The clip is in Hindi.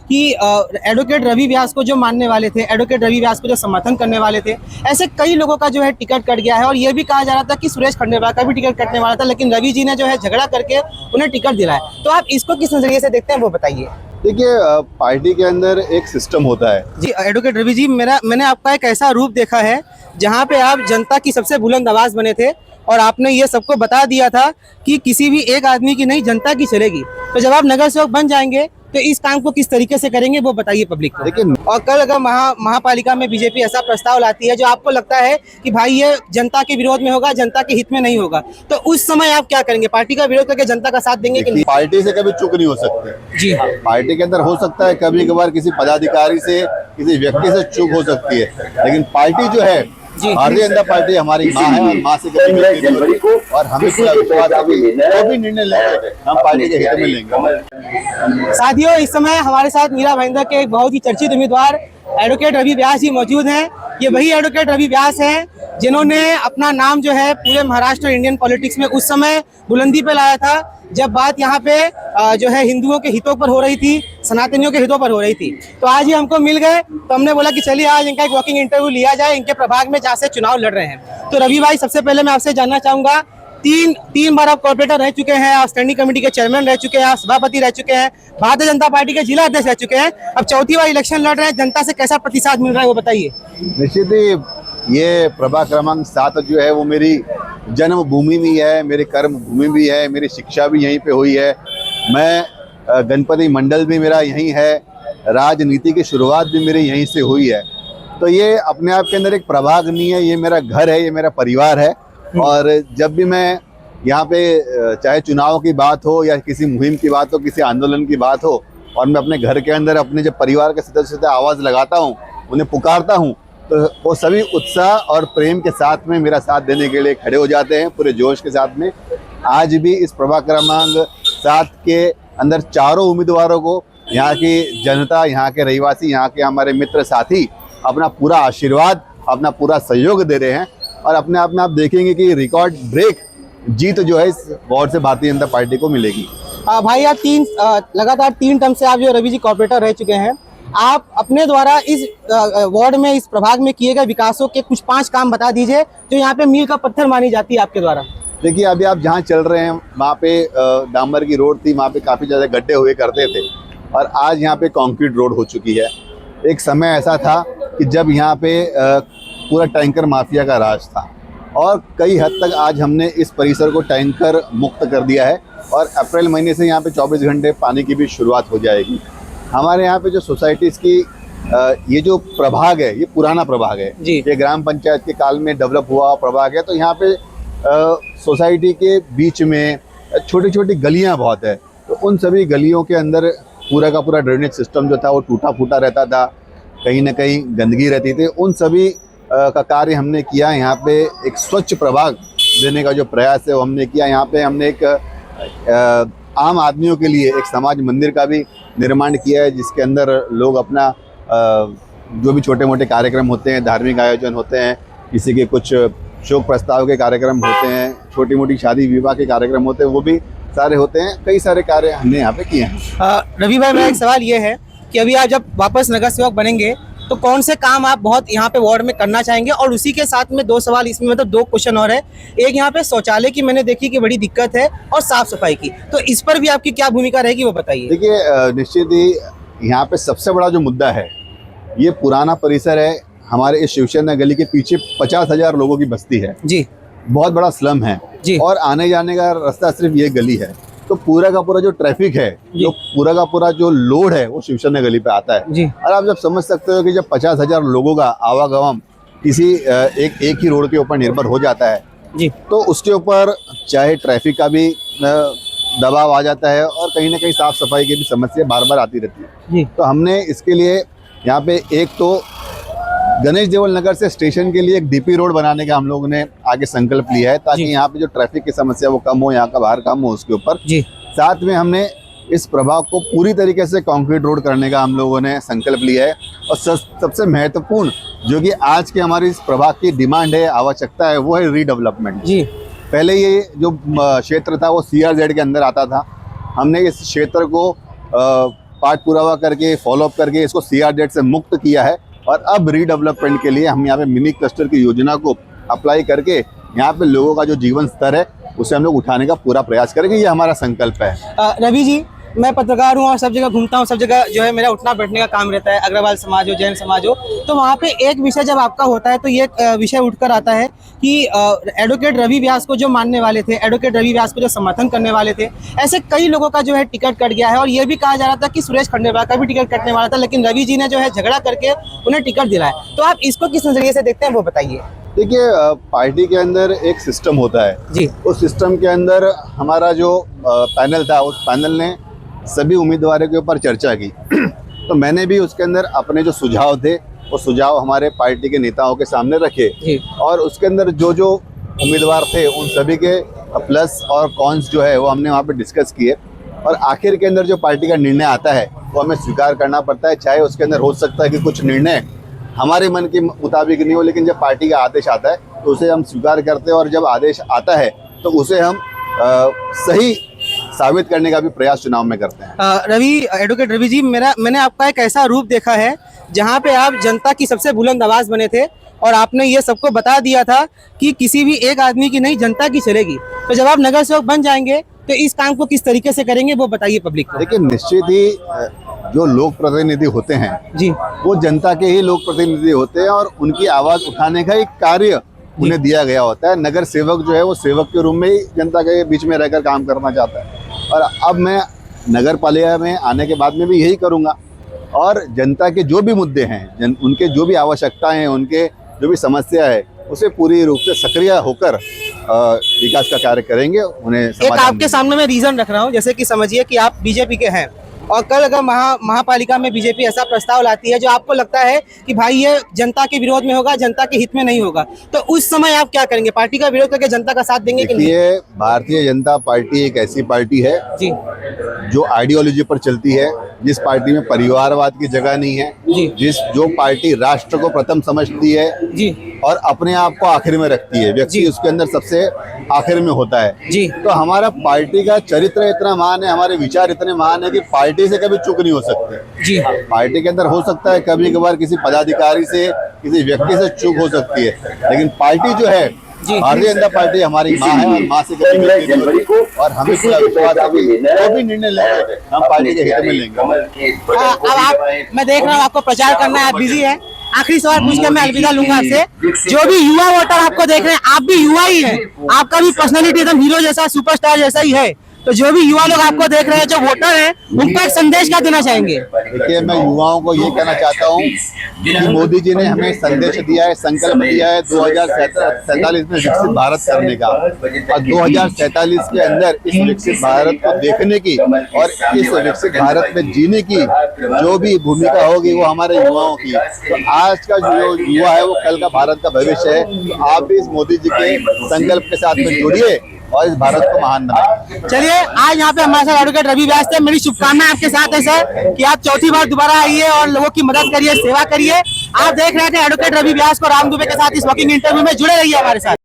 कि एडवोकेट रवि व्यास को जो मानने वाले थे, एडवोकेट रवि व्यास को जो समर्थन करने वाले थे, ऐसे कई लोगों का जो है टिकट कट गया है। और ये भी कहा जा रहा था कि सुरेश खंडेलवाल का भी टिकट कटने वाला था, लेकिन रवि जी ने जो है झगड़ा करके उन्हें टिकट दिलाया। तो आप इसको किस नजरिए से देखते हैं, वो बताइए। देखिए, पार्टी के अंदर एक सिस्टम होता है जी एडवोकेट रवि जी, मैंने आपका एक ऐसा रूप देखा है जहाँ पे आप जनता की सबसे बुलंद आवाज बने थे और आपने ये सबको बता दिया था कि किसी भी एक आदमी की नहीं, जनता की चलेगी। तो जब आप नगर सेवक बन जाएंगे तो इस काम को किस तरीके से करेंगे, वो बताइए पब्लिक को। लेकिन और कल अगर महापालिका में बीजेपी ऐसा प्रस्ताव लाती है जो आपको लगता है कि भाई ये जनता के विरोध में होगा, जनता के हित में नहीं होगा, तो उस समय आप क्या करेंगे? पार्टी का विरोध करके जनता का साथ देंगे कि नहीं? पार्टी से कभी चूक नहीं हो सकती। जी हाँ, पार्टी के अंदर हो सकता है कभी कभार किसी पदाधिकारी से, किसी व्यक्ति से चूक हो सकती है, लेकिन पार्टी जो है, भारतीय जनता पार्टी हमारी माँ है और माँ से कभी नहीं होती। और हमें पूरा विश्वास है कि जो भी निर्णय लेंगे हम पार्टी के हित में लेंगे। साथियों, इस समय हमारे साथ मीरा भाईंदर के एक बहुत ही चर्चित उम्मीदवार एडवोकेट रवि व्यास जी मौजूद हैं। ये वही एडवोकेट रवि व्यास हैं जिन्होंने अपना नाम जो है पूरे महाराष्ट्र इंडियन पॉलिटिक्स में उस समय बुलंदी पे लाया था जब बात यहाँ पे जो है हिंदुओं के हितों पर हो रही थी, सनातनियों के हितों पर हो रही थी। तो आज ये हमको मिल गए, तो हमने बोला कि चलिए आज इनका एक वॉकिंग इंटरव्यू लिया जाए इनके प्रभाग में जहाँ से चुनाव लड़ रहे हैं। तो रवि भाई, सबसे पहले मैं आपसे जानना चाहूंगा, तीन बार आप कॉर्पोरेटर रह चुके हैं, आप स्टैंडिंग कमेटी के चेयरमैन रह चुके हैं, आप सभापति रह चुके हैं, भारतीय जनता पार्टी के जिला अध्यक्ष रह चुके हैं, अब चौथी बार इलेक्शन लड़ रहे हैं, जनता से कैसा प्रतिसाद मिल रहा है वो बताइए। निश्चित ही ये प्रभाग क्रमांक 7 जो है वो मेरी जन्मभूमि भी है, मेरी कर्म भूमि भी है, मेरी शिक्षा भी यहीं पे हुई है। मैं गणपति मंडल भी मेरा यहीं है, राजनीति की शुरुआत भी मेरी यहीं से हुई है। तो ये अपने आप के अंदर एक प्रभाग नहीं है, ये मेरा घर है, ये मेरा परिवार है। और जब भी मैं यहाँ पे चाहे चुनाव की बात हो या किसी मुहिम की बात हो, किसी आंदोलन की बात हो, और मैं अपने घर के अंदर अपने जब परिवार के सदस्य से आवाज़ लगाता हूँ, उन्हें पुकारता हूँ, तो वो सभी उत्साह और प्रेम के साथ में मेरा साथ देने के लिए खड़े हो जाते हैं पूरे जोश के साथ में। आज भी इस प्रभाग क्रमांक 7 के अंदर चारों उम्मीदवारों को यहाँ की जनता, यहाँ के रहवासी, यहाँ के हमारे मित्र साथी अपना पूरा आशीर्वाद, अपना पूरा सहयोग दे रहे हैं। और अपने आप में आप देखेंगे कि रिकॉर्ड ब्रेक जीत जो है इस वार्ड से भारतीय जनता पार्टी को मिलेगी। भाई, आप लगातार 3 टर्म से आप जो रवि जी कॉर्पोरेटर रह चुके हैं, आप अपने द्वारा इस वार्ड में, इस प्रभाग में किए गए विकासों के कुछ 5 काम बता दीजिए जो यहाँ पे मील का पत्थर मानी जाती है आपके द्वारा। देखिए, अभी आप जहाँ चल रहे हैं वहाँ पे डामर की रोड थी, वहाँ पे काफ़ी ज़्यादा गड्ढे हुए करते थे और आज यहाँ पे कंक्रीट रोड हो चुकी है। एक समय ऐसा था कि जब यहाँ पे पूरा टैंकर माफिया का राज था और कई हद तक आज हमने इस परिसर को टैंकर मुक्त कर दिया है और अप्रैल महीने से यहाँ पे 24 घंटे पानी की भी शुरुआत हो जाएगी। हमारे यहाँ पे जो सोसाइटीज़ की ये जो प्रभाग है, ये पुराना प्रभाग है, ये ग्राम पंचायत के काल में डेवलप हुआ प्रभाग है। तो यहाँ पे सोसाइटी के बीच में छोटी छोटी गलियाँ बहुत है, तो उन सभी गलियों के अंदर पूरा का पूरा ड्रेनेज सिस्टम जो था वो टूटा फूटा रहता था, कहीं ना कहीं गंदगी रहती थी। उन सभी का कार्य हमने किया। यहाँ पे एक स्वच्छ प्रभाग देने का जो प्रयास है वो हमने किया। यहाँ पे हमने एक आम आदमियों के लिए एक समाज मंदिर का भी निर्माण किया है, जिसके अंदर लोग अपना जो भी छोटे मोटे कार्यक्रम होते हैं, धार्मिक आयोजन होते हैं, किसी के कुछ शोक प्रस्ताव के कार्यक्रम होते हैं, छोटी मोटी शादी विवाह के कार्यक्रम होते हैं, वो भी सारे होते हैं। कई सारे कार्य हमने यहाँ पे किए हैं। रवि भाई, मेरा एक सवाल ये है कि अभी आप जब वापस नगर सेवक बनेंगे तो कौन से काम आप बहुत यहाँ पे वार्ड में करना चाहेंगे? और उसी के साथ में 2 सवाल इसमें, मतलब 2 क्वेश्चन और है। एक, यहाँ पे शौचालय की मैंने देखी कि बड़ी दिक्कत है, और साफ सफाई की, तो इस पर भी आपकी क्या भूमिका रहेगी वो बताइए। देखिए, निश्चित ही यहाँ पे सबसे बड़ा जो मुद्दा है, ये पुराना परिसर है। हमारे इस शिवसेना गली के पीछे 50,000 लोगों की बस्ती है जी, बहुत बड़ा स्लम है जी, और आने जाने का रास्ता सिर्फ ये गली है। तो पूरा का पूरा जो ट्रैफिक है, जो पूरा का पूरा जो लोड है, वो शिवसेना गली पे आता है जी। और आप जब समझ सकते हो कि जब 50,000 लोगों का आवागमन किसी एक ही रोड के ऊपर निर्भर हो जाता है जी, तो उसके ऊपर चाहे ट्रैफिक का भी दबाव आ जाता है और कहीं ना कहीं साफ सफाई की भी समस्या बार बार आती रहती है जी। तो हमने इसके लिए यहाँ पे एक तो गणेश देवल नगर से स्टेशन के लिए एक डीपी रोड बनाने का हम लोगों ने आगे संकल्प लिया है, ताकि यहाँ पे जो ट्रैफिक की समस्या वो कम हो, यहाँ का बाहर कम हो उसके ऊपर जी। साथ में हमने इस प्रभाग को पूरी तरीके से कंक्रीट रोड करने का हम लोगों ने संकल्प लिया है। और सबसे महत्वपूर्ण जो कि आज के हमारी इस प्रभाग की डिमांड है, आवश्यकता है, वो है रीडेवलपमेंट जी। पहले ये जो क्षेत्र था वो CRZ के अंदर आता था। हमने इस क्षेत्र को पाठ पुरावा करके फॉलोअप करके इसको CRZ से मुक्त किया है और अब रीडेवलपमेंट के लिए हम यहाँ पे मिनी क्लस्टर की योजना को अप्लाई करके यहाँ पे लोगों का जो जीवन स्तर है उसे हम लोग उठाने का पूरा प्रयास करेंगे। ये हमारा संकल्प है। रवि जी, मैं पत्रकार हूँ और सब जगह घूमता हूँ, सब जगह जो है मेरा उठना बैठने का काम रहता है, अग्रवाल समाज हो, जैन समाज हो, तो वहाँ पे एक विषय जब आपका होता है तो ये विषय उठकर आता है कि एडवोकेट रवि व्यास को जो मानने वाले थे, एडवोकेट रवि व्यास को जो समर्थन करने वाले थे, ऐसे कई लोगों का जो है टिकट कट गया है। और ये भी कहा जा रहा था कि सुरेश खंडेलवाल का भी टिकट कटने वाला था, लेकिन रवि जी ने जो है झगड़ा करके उन्हें टिकट दिलाया। तो आप इसको किस नजरिए से देखते हैं, वो बताइए। देखिए, पार्टी के अंदर एक सिस्टम होता है जी। उस सिस्टम के अंदर हमारा जो पैनल था, उस पैनल ने सभी उम्मीदवारों के ऊपर चर्चा की तो मैंने भी उसके अंदर अपने जो सुझाव थे वो सुझाव हमारे पार्टी के नेताओं के सामने रखे जी। और उसके अंदर जो जो उम्मीदवार थे उन सभी के प्लस और कॉन्स जो है वो हमने वहाँ पे डिस्कस किए और आखिर के अंदर जो पार्टी का निर्णय आता है वो हमें स्वीकार करना पड़ता है। चाहे उसके अंदर हो सकता है कि कुछ निर्णय हमारे मन के मुताबिक नहीं हो, लेकिन जब पार्टी का आदेश आता है तो उसे हम स्वीकार करते हैं और जब आदेश आता है तो उसे हम सही साबित करने का भी प्रयास चुनाव में करते हैं। एडवोकेट रवि जी, मैंने आपका एक ऐसा रूप देखा है जहां पे आप जनता की सबसे बुलंद आवाज बने थे और आपने ये सबको बता दिया था कि किसी भी एक आदमी की नहीं, जनता की चलेगी। तो जब आप नगर सेवक बन जाएंगे तो इस काम को किस तरीके से करेंगे, वो बताइए पब्लिक को। देखिए, निश्चित ही जो लोक प्रतिनिधि होते हैं जी, वो जनता के ही लोक प्रतिनिधि होते हैं और उनकी आवाज उठाने का एक कार्य उन्हें दिया गया होता है। नगर सेवक जो है वो सेवक के रूप में ही जनता के बीच में रहकर काम करना चाहता है और अब मैं नगर पालिका में आने के बाद में भी यही करूँगा और जनता के जो भी मुद्दे हैं, उनके जो भी आवश्यकताएं हैं, उनके जो भी समस्या है, उसे पूरी रूप से सक्रिय होकर विकास का कार्य करेंगे। उन्हें एक आपके सामने मैं रीजन रख रहा हूँ, जैसे कि समझिए कि आप बीजेपी के हैं और कल अगर महापालिका में बीजेपी ऐसा प्रस्ताव लाती है जो आपको लगता है कि भाई ये जनता के विरोध में होगा, जनता के हित में नहीं होगा, तो उस समय आप क्या करेंगे? पार्टी का विरोध करके जनता का साथ देंगे कि नहीं? देखिए, भारतीय जनता पार्टी एक ऐसी पार्टी है जी, जो आइडियोलॉजी पर चलती है, जिस पार्टी में परिवारवाद की जगह नहीं है, जो पार्टी राष्ट्र को प्रथम समझती है जी, और अपने आप को आखिर में रखती है, व्यक्ति उसके अंदर सबसे आखिर में होता है जी। तो हमारा पार्टी का चरित्र इतना महान है, हमारे विचार इतने महान है कि पार्टी से कभी चूक नहीं हो सकती जी। पार्टी के अंदर हो सकता है कभी कभार किसी पदाधिकारी से, किसी व्यक्ति से चूक हो सकती है, लेकिन पार्टी जो है, भारतीय जनता पार्टी हमारी माँ है और माँ से कभी गलती नहीं होती और हमें पूरा विश्वास है कि जो भी निर्णय लेंगे हम पार्टी के हित में लेंगे। अब मैं देख रहा हूँ आपको प्रचार करना है, आप बिजी है। आखिरी सवाल पूछ के मैं अलविदा लूंगा आपसे। जो भी युवा वोटर आपको देख रहे हैं, आप भी युवा ही हैं, आपका भी पर्सनालिटी एकदम हीरो जैसा, सुपरस्टार जैसा ही है, तो जो भी युवा लोग आपको देख रहे हैं, जो वोटर हैं, उनको एक संदेश क्या देना चाहेंगे? देखिए, मैं युवाओं को ये कहना चाहता हूँ कि मोदी जी ने हमें संदेश दिया है, संकल्प दिया है 2047 में विकसित भारत करने का और 2047 के अंदर इस विकसित भारत को देखने की और इस विकसित भारत में जीने की जो भी भूमिका होगी वो हमारे युवाओं की। तो आज का जो युवा है वो कल का भारत का भविष्य है। तो आप भी इस मोदी जी के संकल्प के साथ में जुड़िए और इस भारत को महान बनाए। चलिए, आज यहाँ पे हमारे साथ एडवोकेट रवि व्यास थे। मेरी शुभकामनाएं आपके साथ है सर कि आप चौथी बार दोबारा आइए और लोगों की मदद करिए, सेवा करिए। आप देख रहे थे एडवोकेट रवि व्यास को राम दुबे के साथ इस वॉकिंग इंटरव्यू में। जुड़े रहिए हमारे साथ।